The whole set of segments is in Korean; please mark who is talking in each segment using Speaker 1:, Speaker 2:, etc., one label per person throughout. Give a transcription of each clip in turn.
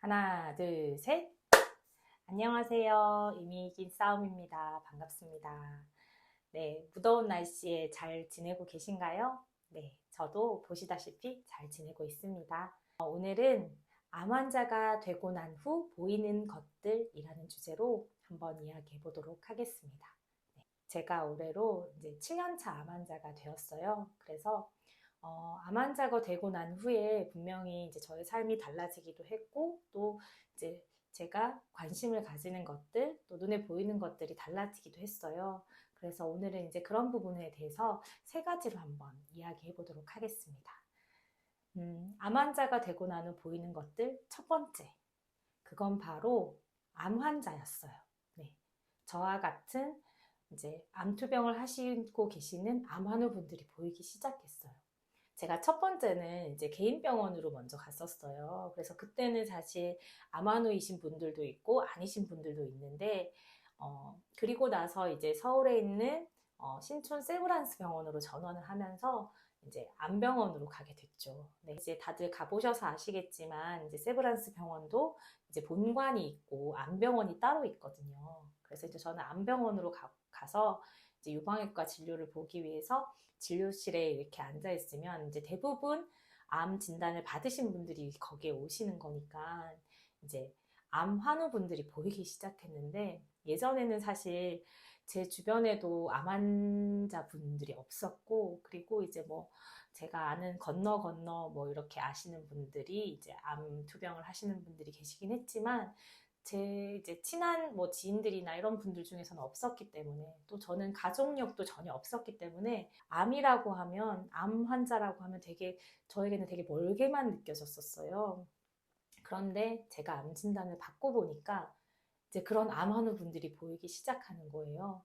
Speaker 1: 하나, 둘, 셋. 안녕하세요. 이미 이긴 싸움입니다. 반갑습니다. 네, 무더운 날씨에 잘 지내고 계신가요? 네, 저도 보시다시피 잘 지내고 있습니다. 오늘은 암 환자가 되고 난 후 보이는 것들이라는 주제로 한번 이야기해 보도록 하겠습니다. 네, 제가 올해로 이제 7년차 암 환자가 되었어요. 그래서 암 환자가 되고 난 후에 분명히 이제 저의 삶이 달라지기도 했고, 또 이제 제가 관심을 가지는 것들, 또 눈에 보이는 것들이 달라지기도 했어요. 그래서 오늘은 이제 그런 부분에 대해서 세 가지로 한번 이야기해 보도록 하겠습니다. 암 환자가 되고 난 후 보이는 것들, 첫 번째. 그건 바로 암 환자였어요. 네. 저와 같은 이제 암투병을 하시고 계시는 암 환우분들이 보이기 시작했어요. 제가 첫 번째는 이제 개인 병원으로 먼저 갔었어요. 그래서 그때는 사실 암환우이신 분들도 있고 아니신 분들도 있는데, 그리고 나서 이제 서울에 있는 신촌 세브란스 병원으로 전원을 하면서 이제 암병원으로 가게 됐죠. 네, 이제 다들 가보셔서 아시겠지만 이제 세브란스 병원도 이제 본관이 있고 암병원이 따로 있거든요. 그래서 이제 저는 암병원으로 가서 이제 유방외과 진료를 보기 위해서 진료실에 이렇게 앉아 있으면 이제 대부분 암 진단을 받으신 분들이 거기에 오시는 거니까 이제 암 환우분들이 보이기 시작했는데, 예전에는 사실 제 주변에도 암 환자분들이 없었고, 그리고 이제 뭐 제가 아는 건너 건너 뭐 이렇게 아시는 분들이 이제 암 투병을 하시는 분들이 계시긴 했지만, 제 이제 친한 뭐 지인들이나 이런 분들 중에서는 없었기 때문에, 또 저는 가족력도 전혀 없었기 때문에 암이라고 하면, 암 환자라고 하면 되게 저에게는 되게 멀게만 느껴졌었어요. 그런데 제가 암 진단을 받고 보니까 이제 그런 암 환우분들이 보이기 시작하는 거예요.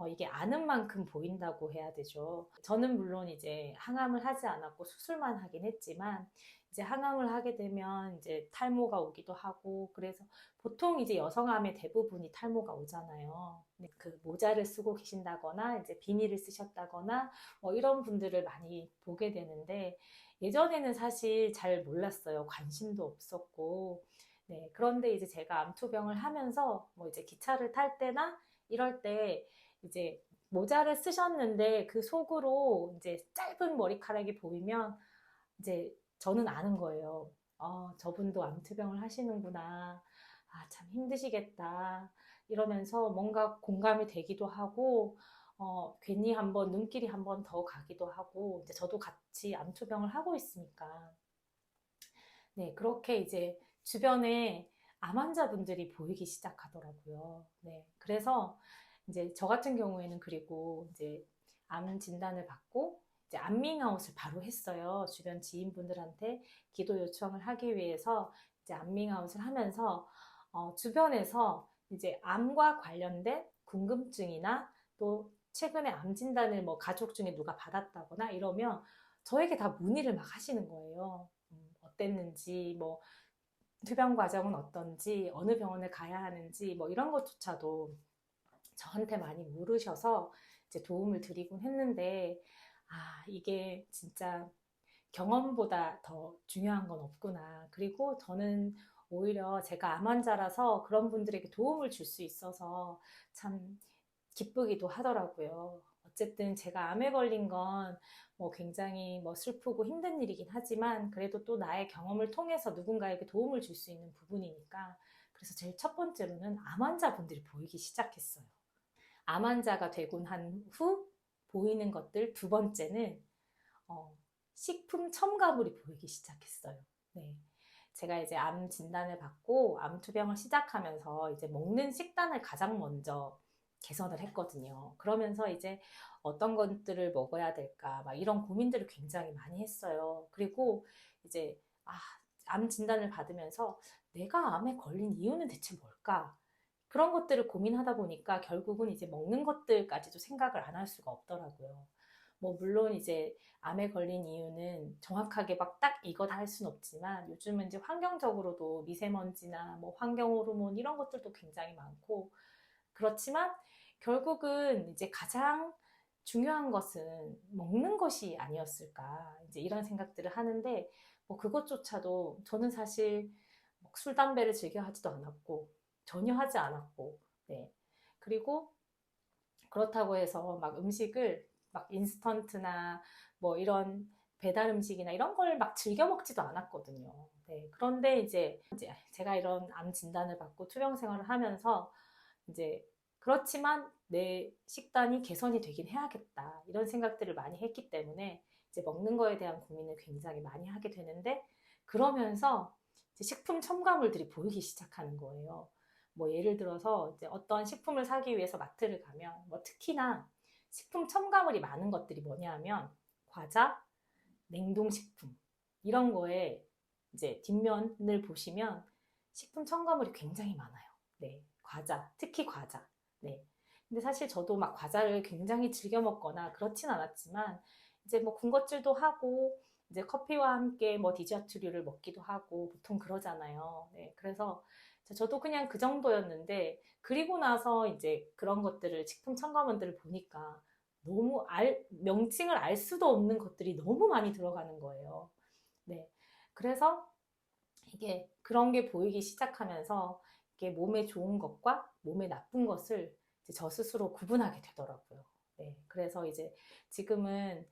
Speaker 1: 이게 아는 만큼 보인다고 해야 되죠. 저는 물론 이제 항암을 하지 않았고 수술만 하긴 했지만, 이제 항암을 하게 되면 이제 탈모가 오기도 하고, 그래서 보통 이제 여성암의 대부분이 탈모가 오잖아요. 그 모자를 쓰고 계신다거나 이제 비닐을 쓰셨다거나 뭐 이런 분들을 많이 보게 되는데, 예전에는 사실 잘 몰랐어요. 관심도 없었고. 네, 그런데 이제 제가 암투병을 하면서 뭐 이제 기차를 탈 때나 이럴 때 이제 모자를 쓰셨는데 그 속으로 이제 짧은 머리카락이 보이면 이제 저는 아는 거예요. 저분도 암투병을 하시는구나. 아, 참 힘드시겠다. 이러면서 뭔가 공감이 되기도 하고, 괜히 한번 눈길이 한번 더 가기도 하고, 이제 저도 같이 암투병을 하고 있으니까. 네, 그렇게 이제 주변에 암 환자분들이 보이기 시작하더라고요. 네, 그래서 이제 저 같은 경우에는, 그리고 이제 암 진단을 받고 이제 암밍아웃을 바로 했어요. 주변 지인분들한테 기도 요청을 하기 위해서 이제 암밍아웃을 하면서 주변에서 이제 암과 관련된 궁금증이나, 또 최근에 암 진단을 뭐 가족 중에 누가 받았다거나 이러면 저에게 다 문의를 막 하시는 거예요. 어땠는지, 뭐 투병 과정은 어떤지, 어느 병원에 가야 하는지, 뭐 이런 것조차도 저한테 많이 물으셔서 이제 도움을 드리곤 했는데, 아, 이게 진짜 경험보다 더 중요한 건 없구나. 그리고 저는 오히려 제가 암 환자라서 그런 분들에게 도움을 줄 수 있어서 참 기쁘기도 하더라고요. 어쨌든 제가 암에 걸린 건 뭐 굉장히 뭐 슬프고 힘든 일이긴 하지만, 그래도 또 나의 경험을 통해서 누군가에게 도움을 줄 수 있는 부분이니까. 그래서 제일 첫 번째로는 암 환자분들이 보이기 시작했어요. 암 환자가 되고 난 후 보이는 것들, 두 번째는 어, 식품 첨가물이 보이기 시작했어요. 네. 제가 이제 암 진단을 받고 암 투병을 시작하면서 이제 먹는 식단을 가장 먼저 개선을 했거든요. 그러면서 이제 어떤 것들을 먹어야 될까, 막 이런 고민들을 굉장히 많이 했어요. 그리고 이제 암 진단을 받으면서 내가 암에 걸린 이유는 대체 뭘까? 그런 것들을 고민하다 보니까 결국은 이제 먹는 것들까지도 생각을 안 할 수가 없더라고요. 뭐 물론 이제 암에 걸린 이유는 정확하게 막 딱 이거다 할 수는 없지만, 요즘은 이제 환경적으로도 미세먼지나 뭐 환경 호르몬 이런 것들도 굉장히 많고, 그렇지만 결국은 이제 가장 중요한 것은 먹는 것이 아니었을까, 이제 이런 생각들을 하는데, 뭐 그것조차도 저는 사실 술, 담배를 즐겨 하지도 않았고, 전혀 하지 않았고, 네. 그리고 그렇다고 해서 막 음식을 막 인스턴트나 뭐 이런 배달 음식이나 이런 걸 막 즐겨 먹지도 않았거든요. 네. 그런데 이제 제가 이런 암 진단을 받고 투병 생활을 하면서 이제 그렇지만 내 식단이 개선이 되긴 해야겠다. 이런 생각들을 많이 했기 때문에 이제 먹는 거에 대한 고민을 굉장히 많이 하게 되는데 그러면서 이제 식품 첨가물들이 보이기 시작하는 거예요. 뭐 예를 들어서 이제 어떤 식품을 사기 위해서 마트를 가면 뭐 특히나 식품 첨가물이 많은 것들이 뭐냐 하면 과자, 냉동식품 이런 거에 이제 뒷면을 보시면 식품 첨가물이 굉장히 많아요. 네, 과자, 특히 과자. 네. 근데 사실 저도 막 과자를 굉장히 즐겨 먹거나 그렇진 않았지만 이제 뭐 군것질도 하고 이제 커피와 함께 뭐 디저트류를 먹기도 하고 보통 그러잖아요. 네, 그래서 저도 그냥 그 정도였는데 그리고 나서 이제 그런 것들을 식품 첨가물들을 보니까 너무 명칭을 알 수도 없는 것들이 너무 많이 들어가는 거예요. 네. 그래서 이게 그런 게 보이기 시작하면서 이게 몸에 좋은 것과 몸에 나쁜 것을 이제 저 스스로 구분하게 되더라고요. 네. 그래서 이제 지금은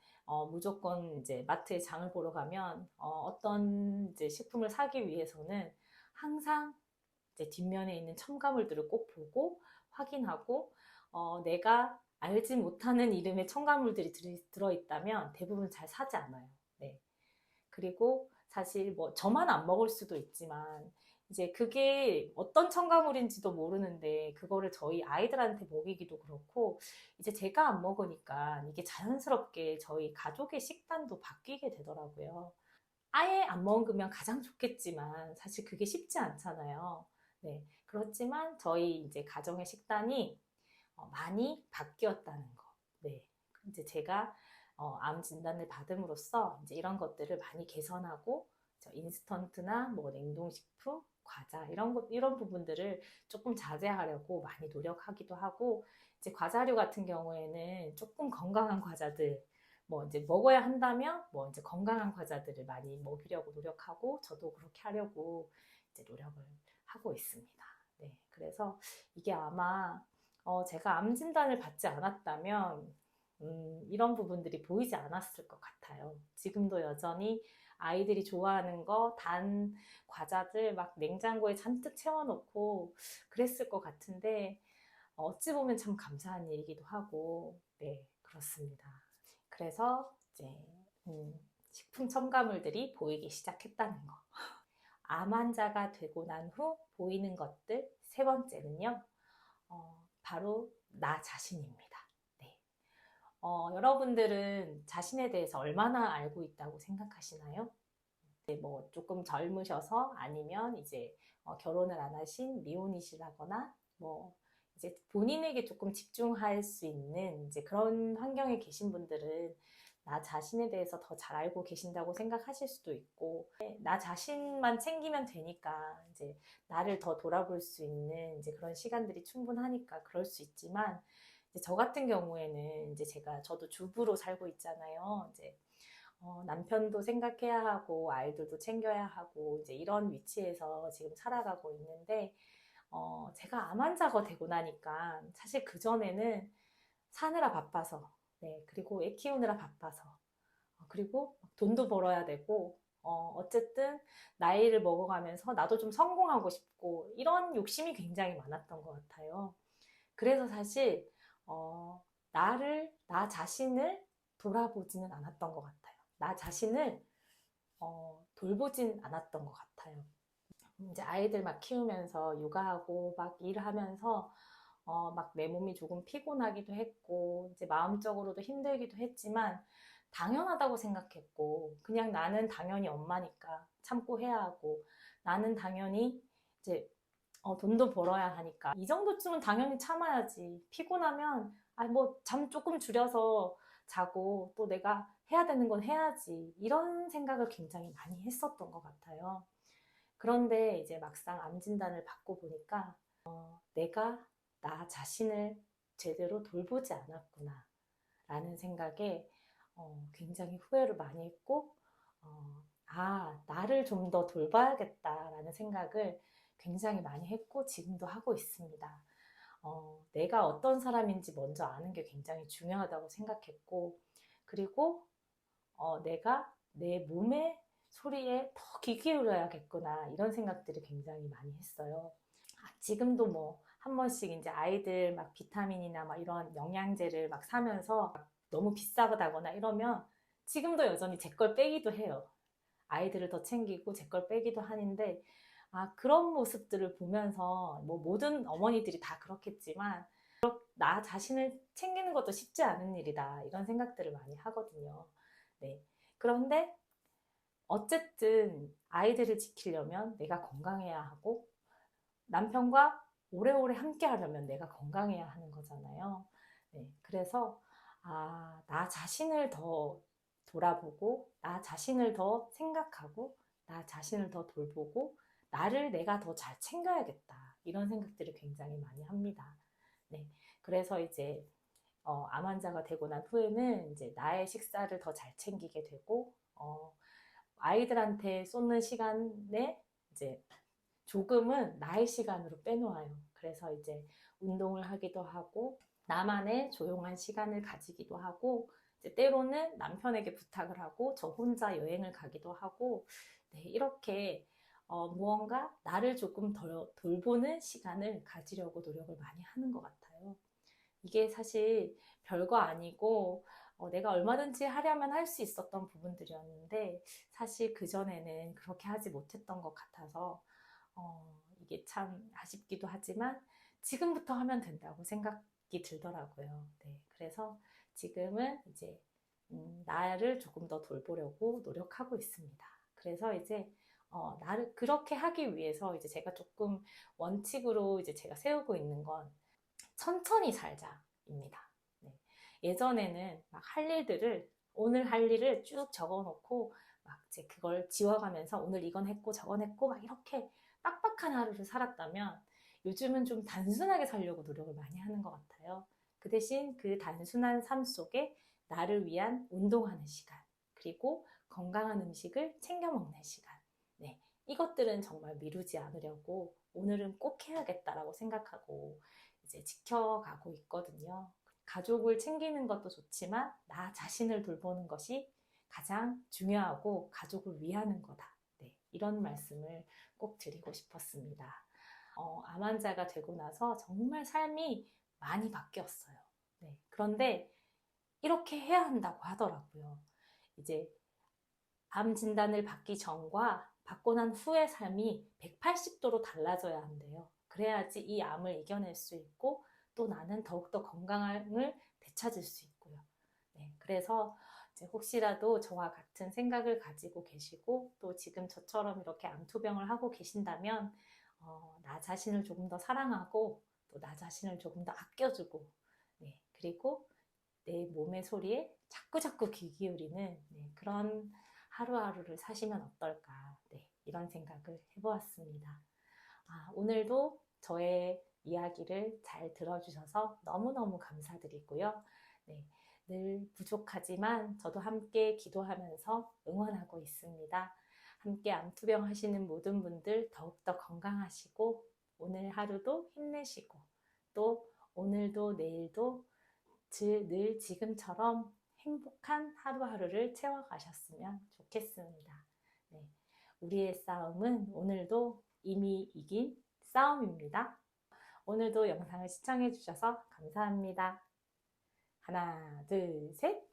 Speaker 1: 무조건 이제 마트에 장을 보러 가면 어떤 이제 식품을 사기 위해서는 항상 이제 뒷면에 있는 첨가물들을 꼭 보고 확인하고 내가 알지 못하는 이름의 첨가물들이 들어있다면 대부분 잘 사지 않아요. 네. 그리고 사실 뭐 저만 안 먹을 수도 있지만 이제 그게 어떤 첨가물인지도 모르는데 그거를 저희 아이들한테 먹이기도 그렇고 이제 제가 안 먹으니까 이게 자연스럽게 저희 가족의 식단도 바뀌게 되더라고요. 아예 안 먹으면 가장 좋겠지만 사실 그게 쉽지 않잖아요. 네. 그렇지만 저희 이제 가정의 식단이 많이 바뀌었다는 거. 네. 이제 제가 암 진단을 받음으로써 이제 이런 것들을 많이 개선하고 인스턴트나 뭐 냉동식품, 과자 이런 부분들을 조금 자제하려고 많이 노력하기도 하고 이제 과자류 같은 경우에는 조금 건강한 과자들 뭐 이제 먹어야 한다면 뭐 이제 건강한 과자들을 많이 먹이려고 노력하고 저도 그렇게 하려고 이제 노력을 하고 있습니다. 네. 그래서 이게 아마 제가 암 진단을 받지 않았다면 이런 부분들이 보이지 않았을 것 같아요. 지금도 여전히 아이들이 좋아하는 거, 단 과자들 막 냉장고에 잔뜩 채워놓고 그랬을 것 같은데 어찌 보면 참 감사한 일이기도 하고, 네, 그렇습니다. 그래서 이제 식품 첨가물들이 보이기 시작했다는 거. 암 환자가 되고 난 후 보이는 것들 세 번째는요. 바로 나 자신입니다. 네. 여러분들은 자신에 대해서 얼마나 알고 있다고 생각하시나요? 네, 뭐 조금 젊으셔서 아니면 이제 결혼을 안 하신 미혼이시라거나 뭐 이제 본인에게 조금 집중할 수 있는 이제 그런 환경에 계신 분들은 나 자신에 대해서 더 잘 알고 계신다고 생각하실 수도 있고 나 자신만 챙기면 되니까 이제 나를 더 돌아볼 수 있는 이제 그런 시간들이 충분하니까 그럴 수 있지만 이제 저 같은 경우에는 이제 저도 주부로 살고 있잖아요. 이제 남편도 생각해야 하고 아이들도 챙겨야 하고 이제 이런 위치에서 지금 살아가고 있는데 제가 암 환자가 되고 나니까 사실 그전에는 사느라 바빠서 네, 그리고 애 키우느라 바빠서 그리고 돈도 벌어야 되고 어쨌든 나이를 먹어가면서 나도 좀 성공하고 싶고 이런 욕심이 굉장히 많았던 것 같아요. 그래서 사실 나 자신을 돌아보지는 않았던 것 같아요. 나 자신을 돌보진 않았던 것 같아요. 이제 아이들 막 키우면서 육아하고 막 일하면서 막 내 몸이 조금 피곤하기도 했고 이제 마음적으로도 힘들기도 했지만 당연하다고 생각했고 그냥 나는 당연히 엄마니까 참고 해야 하고 나는 당연히 이제 돈도 벌어야 하니까 이 정도쯤은 당연히 참아야지 피곤하면 뭐 잠 조금 줄여서 자고 또 내가 해야 되는 건 해야지 이런 생각을 굉장히 많이 했었던 것 같아요. 그런데 이제 막상 암 진단을 받고 보니까 내가 나 자신을 제대로 돌보지 않았구나 라는 생각에 굉장히 후회를 많이 했고 나 나를 좀 더 돌봐야겠다라는 생각을 굉장히 많이 했고 지금도 하고 있습니다. 내가 어떤 사람인지 먼저 아는 게 굉장히 중요하다고 생각했고, 그리고 내가 내 몸의 소리에 더 귀 기울여야겠구나 이런 생각들을 굉장히 많이 했어요. 지금도 뭐 한 번씩 이제 아이들 막 비타민이나 막 이런 영양제를 막 사면서 너무 비싸다거나 이러면 지금도 여전히 제 걸 빼기도 해요. 아이들을 더 챙기고 제 걸 빼기도 하는데, 그런 모습들을 보면서 뭐 모든 어머니들이 다 그렇겠지만 나 자신을 챙기는 것도 쉽지 않은 일이다 이런 생각들을 많이 하거든요. 네. 그런데 어쨌든 아이들을 지키려면 내가 건강해야 하고 남편과 오래오래 함께 하려면 내가 건강해야 하는 거잖아요. 네. 그래서 나 자신을 더 돌아보고 나 자신을 더 생각하고 나 자신을 더 돌보고 나를 내가 더 잘 챙겨야겠다 이런 생각들을 굉장히 많이 합니다. 네. 그래서 이제 암 환자가 되고 난 후에는 이제 나의 식사를 더 잘 챙기게 되고 아이들한테 쏟는 시간에 이제 조금은 나의 시간으로 빼놓아요. 그래서 이제 운동을 하기도 하고 나만의 조용한 시간을 가지기도 하고 이제 때로는 남편에게 부탁을 하고 저 혼자 여행을 가기도 하고, 네, 이렇게 무언가 나를 조금 더 돌보는 시간을 가지려고 노력을 많이 하는 것 같아요. 이게 사실 별거 아니고 내가 얼마든지 하려면 할 수 있었던 부분들이었는데 사실 그전에는 그렇게 하지 못했던 것 같아서 이게 참 아쉽기도 하지만 지금부터 하면 된다고 생각이 들더라고요. 네, 그래서 지금은 이제 나를 조금 더 돌보려고 노력하고 있습니다. 그래서 이제 나를 그렇게 하기 위해서 이제 제가 조금 원칙으로 이제 제가 세우고 있는 건 천천히 살자입니다. 네. 예전에는 막 할 일들을 오늘 할 일을 쭉 적어놓고 막 이제 그걸 지워가면서 오늘 이건 했고 저건 했고 막 이렇게 빡빡한 하루를 살았다면 요즘은 좀 단순하게 살려고 노력을 많이 하는 것 같아요. 그 대신 그 단순한 삶 속에 나를 위한 운동하는 시간, 그리고 건강한 음식을 챙겨 먹는 시간, 네, 이것들은 정말 미루지 않으려고 오늘은 꼭 해야겠다라고 생각하고 이제 지켜가고 있거든요. 가족을 챙기는 것도 좋지만 나 자신을 돌보는 것이 가장 중요하고 가족을 위하는 거다. 네, 이런 말씀을 꼭 드리고 싶었습니다. 암 환자가 되고 나서 정말 삶이 많이 바뀌었어요. 네, 그런데 이렇게 해야 한다고 하더라고요. 이제 암 진단을 받기 전과 받고 난 후의 삶이 180도로 달라져야 한대요. 그래야지 이 암을 이겨낼 수 있고 또 나는 더욱더 건강을 되찾을 수 있고요. 네, 그래서 이제 혹시라도 저와 같은 생각을 가지고 계시고 또 지금 저처럼 이렇게 암투병을 하고 계신다면 나 자신을 조금 더 사랑하고 또 나 자신을 조금 더 아껴주고, 네, 그리고 내 몸의 소리에 자꾸자꾸 귀 기울이는, 네, 그런 하루하루를 사시면 어떨까, 네, 이런 생각을 해보았습니다. 오늘도 저의 이야기를 잘 들어주셔서 너무너무 감사드리고요. 네, 늘 부족하지만 저도 함께 기도하면서 응원하고 있습니다. 함께 암투병 하시는 모든 분들 더욱더 건강하시고 오늘 하루도 힘내시고 또 오늘도 내일도 늘 지금처럼 행복한 하루하루를 채워가셨으면 좋겠습니다. 네, 우리의 싸움은 오늘도 이미 이긴 싸움입니다. 오늘도 영상을 시청해 주셔서 감사합니다. 하나, 둘, 셋.